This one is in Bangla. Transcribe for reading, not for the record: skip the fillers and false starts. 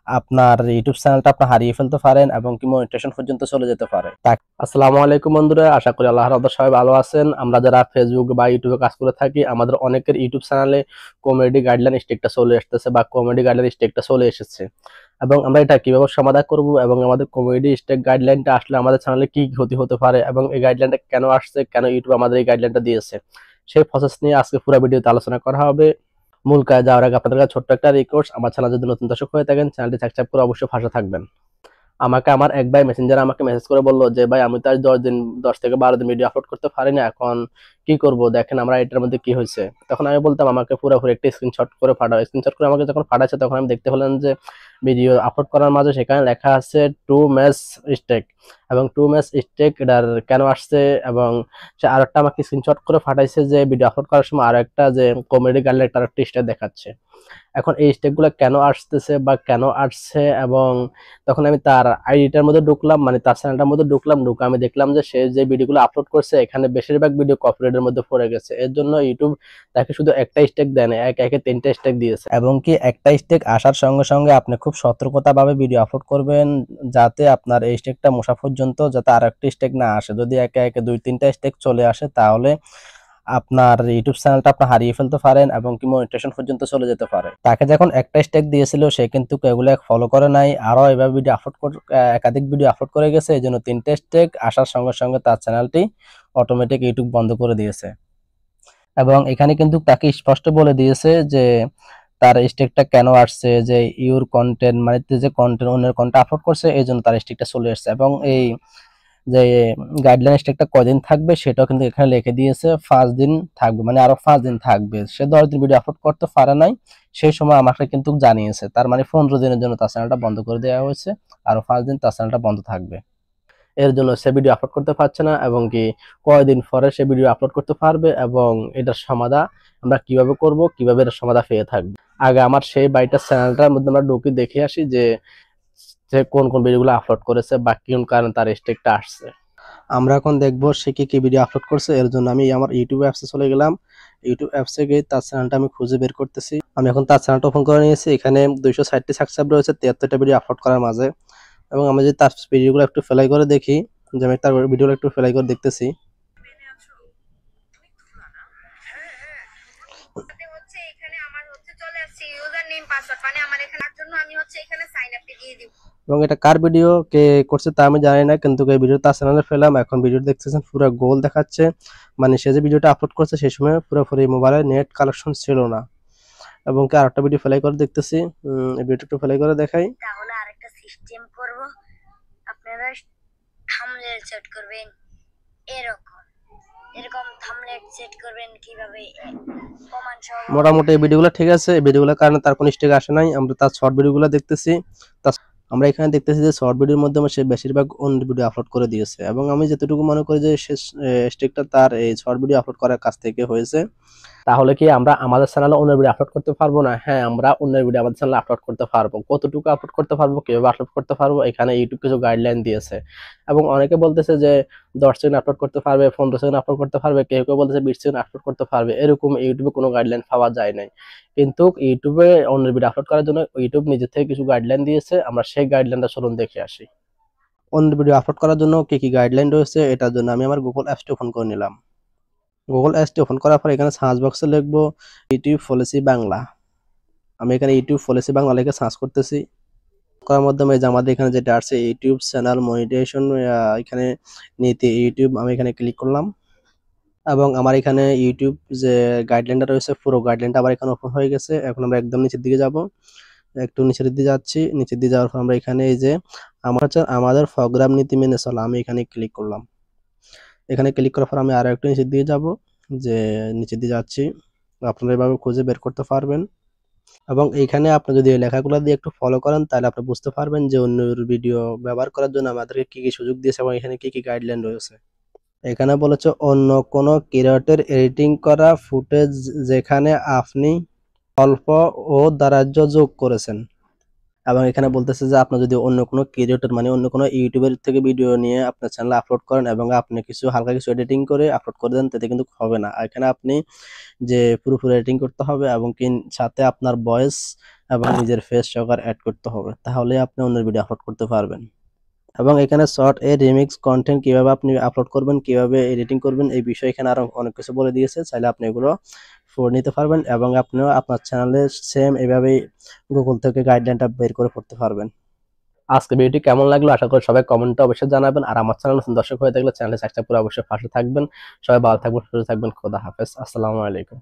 আপনার ইউটিউব চ্যানেলটা আপনি হারিয়ে ফেলতে পারেন এবং কি মনিটাইজেশন পর্যন্ত চলে যেতে পারে। আসসালামু আলাইকুম বন্ধুরা, আশা করি আল্লাহর রহমতে সবাই ভালো আছেন। আমরা যারা ফেসবুক বা ইউটিউবে কাজ করে থাকি, আমাদের অনেকের ইউটিউব চ্যানেলে কমেডি গাইডলাইন স্ট্রিকটা চলে আসতেছে বা কমেডি গাইডলাইন স্ট্রিকটা চলে এসেছে, এবং আমরা এটা কিভাবে সমাধান করব এবং আমাদের কমেডি স্ট্রিক গাইডলাইনটা আসলে আমাদের চ্যানেলে কি ক্ষতি হতে পারে এবং এই গাইডলাইনটা কেন আসছে, কেন ইউটিউব আমাদের এই গাইডলাইনটা দিয়েছে, সেই প্রসেস নিয়ে আজকে পুরো ভিডিওতে আলোচনা করা হবে। মূল কাজ যাওয়ার আগে আপনাদের কাছে ছোট্ট একটা রিকোয়েস্ট, আমার চ্যানেল যদি নতুন দর্শক হয়ে থাকেন চ্যানেলটি সাবস্ক্রাইব করে অবশ্যই পাশে থাকবেন। আমাকে আমার এক ভাই মেসেঞ্জারে আমাকে মেসেজ করে বললো যে ভাই আমি তো আজ 10 থেকে 12 দিন ভিডিও আপলোড করতে পারি না, এখন কি করব, দেখেন আমরা এটার মধ্যে কি হয়েছে। তখন আমি বলতাম আমাকে পুরোপুরি একটা স্ক্রিনশট করে পাঠাও। স্ক্রিনশট করে আমাকে যখন পাঠাচ্ছে তখন আমি দেখতে পেলাম যে ভিডিও আপলোড করার মাঝে সেখানে লেখা আছে 2 ম্যাচ স্টেক, এবং 2 ম্যাচ স্টেক এটার কেন আসছে, এবং সে আরেকটা আমাকে স্ক্রিনশট করে পাঠাইছে যে ভিডিও আপলোড করার সময় আরেকটা যে কমেডি গার্লের একটা স্টেক দেখাচ্ছে। এখন এই স্টেকগুলো কেন আসতেছে বা কেন আসছে, এবং তখন আমি তার আইডিটার মধ্যে ঢুকলাম, মানে তার চ্যানেলটার মধ্যে ঢুকলাম, ঢুকে আমি দেখলাম যে সে যে ভিডিওগুলো আপলোড করছে এখানে বেশিরভাগ ভিডিও কপিরাইটের মধ্যে পড়ে গেছে। এর জন্য ইউটিউব তাকে শুধু একটা স্টেক দেয় না, একে 3টা স্টেক দিয়েছে। এবং কি একটা স্টেক আসার সঙ্গে সঙ্গে আপনি খুব সতর্কতাভাবে ভিডিও আপলোড করবেন, যাতে আপনার এই স্টেকটা মশা পর্যন্ত যাতে আর একটা স্টেক না আসে। যদি একে 2-3টা স্টেক চলে আসে তাহলে আপনার ইউটিউব চ্যানেলটা আপনি হারিয়ে ফেলতে পারেন এবং কি মনিটাইজেশন পর্যন্ত চলে যেতে পারে। তাকে যখন একটা স্টেক দিয়েছিল সে কিন্তু এগুলো ফলো করে নাই, আরো এভাবে ভিডিও আপলোড একাধিক ভিডিও আপলোড করে গেছে। এই জন্য 3টে স্টেক আসার সঙ্গে সঙ্গে তার চ্যানেলটি অটোমেটিক ইউটিউব বন্ধ করে দিয়েছে। এবং এখানে কিন্তু তাকে স্পষ্ট বলে দিয়েছে যে তার স্টেকটা কেন আসছে, যে ইউর কন্টেন্ট মানে যে কন্টেন্ট অন্যের কন্টেন্ট আপলোড করছে এই জন্য তার স্টেকটা চলে আসছে। এবং এই যে গাইডলাইন স্টেকটা কয়দিন থাকবে সেটাও কিন্তু এখানে লিখে দিয়েছে, 5 দিন থাকবে, মানে আরো 5 দিন থাকবে। সে 10 দিন ভিডিও আপলোড করতে পারে নাই, সেই সময় আমাকে কিন্তু জানিয়েছে, তার মানে 15 দিনের জন্য তার চ্যানেলটা বন্ধ করে দেওয়া হয়েছে, আরো 5 দিন তার চ্যানেলটা বন্ধ থাকবে। এর জন্য সে ভিডিও আপলোড করতে পারছে না, এবং কি কয়দিন পরে সে ভিডিও আপলোড করতে পারবে এবং এটার সমাধান আমরা কিভাবে করব, কিভাবে এর সমাধান পেয়ে থাকবে। আগে আমার সেই বাইটার চ্যানেলটার মধ্যে আমরা ঢুকে দেখে আসি যে সে কোন কোন ভিডিওগুলো আপলোড করেছে বা কোন কারণে তার স্টেকটা আসছে। আমরা এখন দেখবো সে কি কি ভিডিও আপলোড করছে। এর জন্য আমি আমার ইউটিউব অ্যাপসে চলে গেলাম। ইউটিউব অ্যাপসে গিয়ে তার চ্যানেলটা আমি খুঁজে বের করতেছি। আমি এখন তার চ্যানেলটা ওপেন করে নিয়েছি। এখানে 260টি সাবস্ক্রাইব রয়েছে 73টা ভিডিও আপলোড করার মাঝে। এবং আমি যদি তার ভিডিওগুলো একটু ফেলাই করে দেখি, যে আমি তার ভিডিওগুলো একটু ফেলাই করে দেখতেছি। এবং এটা কার ভিডিও, কে করছে তা আমি জানি না, কিন্তু এই ভিডিও তার চ্যানেলে ফেলাম। এখন ভিডিও দেখতেছেন পুরো গোল দেখাচ্ছে, মানে সে যে ভিডিওটা আপলোড করছে সেই সময় পুরোপুরি মোবাইলে নেট কালেকশন ছিল না। এবং কি আরেকটা ভিডিও ফেলাই করে দেখতেছি, এই ভিডিওটা একটু ফেলাই করে দেখাই। তাহলে আরেকটা সিস্টেম করব, আপনারা থাম্বনেল সেট করবেন এরকম এরকম থাম্বনেল সেট করবেন কিভাবে কমান্ড সহ। মোটামুটি এই ভিডিওগুলো ঠিক আছে। এই ভিডিওগুলোর কারণে তার কোনো স্টেক আসে নাই। আমরা তার শর্ট ভিডিওগুলো দেখতেছি। আমরা এখানে দেখতেছি যে শর্ট ভিডিওর মাধ্যমে সে বেশিরভাগ অন্য ভিডিও আপলোড করে দিয়েছে, এবং আমি যতটুকু মনে করি যে সে স্টেকটা তার এই শর্ট ভিডিও আপলোড করার কাছ থেকে হয়েছে। তাহলে কি আমরা আমাদের চ্যানেলে অন্যের ভিডিও আপলোড করতে পারবো না? হ্যাঁ, আমরা অন্যের ভিডিও আমাদের চ্যানেলে আপলোড করতে পারবো। কতটুকু আপলোড করতে পারবো, কিভাবে আপলোড করতে পারবো, এখানে ইউটিউব কিছু গাইডলাইন দিয়েছে। এবং অনেকে বলতেছে যে 10 সেকেন্ড আপলোড করতে পারবে, 15 সেকেন্ড আপলোড করতে পারবে, কেউ কেউ বলতেছে 20 সেকেন্ড আপলোড করতে পারবে। এরকম ইউটিউবে কোনো গাইডলাইন পাওয়া যায় নাই। কিন্তু ইউটিউবে অন্যের ভিডিও আপলোড করার জন্য ইউটিউব নিজে থেকে কিছু গাইডলাইন দিয়েছে। আমরা সেই গাইডলাইনটা চলুন দেখে আসি। অন্য ভিডিও আপলোড করার জন্য কি কি গাইডলাইন রয়েছে এটার জন্য আমি আমার গুগল অ্যাপসটি ওপেন করে নিলাম। গুগল অ্যাপসটি ওপেন করার পর এখানে সার্চ বক্সে লিখবো ইউটিউব পলিসি বাংলা। আমি এখানে ইউটিউব পলিসি বাংলা লিখে সার্চ করতেছি। করার মাধ্যমে যে আমাদের এখানে যেটা আসছে ইউটিউব চ্যানেল মনিটাইজেশন, এখানে নীতি ইউটিউব, আমি এখানে ক্লিক করলাম। এবং আমার এখানে ইউটিউব যে গাইডলাইনটা রয়েছে পুরো গাইডলাইনটা আবার এখানে ওপেন হয়ে গেছে। এখন আমরা একদম নিচের দিকে যাব, একটু নিচের দিকে যাচ্ছি। নিচের দিকে যাওয়ার পর আমরা এখানে এই যে আমাদের প্রোগ্রাম নীতি মেনে চলা, আমি এখানে ক্লিক করলাম। এখানে ক্লিক করার পর আমি আরো একটু নিচের দিকে যাব, যে নিচের দিকে যাচ্ছি। আপনারা এভাবে খুঁজে বের করতে পারবেন। এবং এইখানে আপনি যদি এই লেখাগুলো দিয়ে একটু ফলো করেন তাহলে আপনি বুঝতে পারবেন যে অন্যের ভিডিও ব্যবহার করার জন্য আমাদেরকে কি কি সুযোগ দিয়েছে এবং এখানে কি কি গাইডলাইন রয়েছে। এখানে বলেছে অন্য কোনো ক্রিয়েটর এডিটিং করা ফুটেজ যেখানে আপনি অল্প ও দারাজ্য যোগ করেছেন, এবং এখানে বলতেছে যে আপনি যদি অন্য কোনো ক্রিয়েটর মানে অন্য কোনো ইউটিউবের থেকে ভিডিও নিয়ে আপনার চ্যানেলে আপলোড করেন এবং আপনি কিছু হালকা কিছু এডিটিং করে আপলোড করে দেন, তাতে কিন্তু হবে না। এখানে আপনি যে পুরোপুরি এডিটিং করতে হবে এবং সাথে আপনার ভয়েস এবং নিজের ফেস সহকারে অ্যাড করতে হবে, তাহলে আপনি অন্যের ভিডিও আপলোড করতে পারবেন। এবং এখানে শর্ট এ রিমিক্স কন্টেন্ট কিভাবে আপনি আপলোড করবেন, কিভাবে এডিটিং করবেন, এই বিষয়ে এখানে আরো অনেক কিছু বলে দিয়েছে। চাইলে আপনি এগুলো পড়ে নিতে পারবেন এবং আপনিও আপনার চ্যানেলে সেম এভাবেই গুগল থেকে গাইডলাইনটা বের করে পড়তে পারবেন। আজকে ভিডিওটি কেমন লাগলো আশা করি সবাই কমেন্টে অবশ্যই জানাবেন। আর আমার চ্যানেল নতুন দর্শক হয়ে থাকলে চ্যানেলে সাবস্ক্রাইব করে অবশ্যই পাশে থাকবেন। সবাই ভালো থাকবেন, সুস্থ থাকবেন। খোদা হাফেজ। আসসালামু আলাইকুম।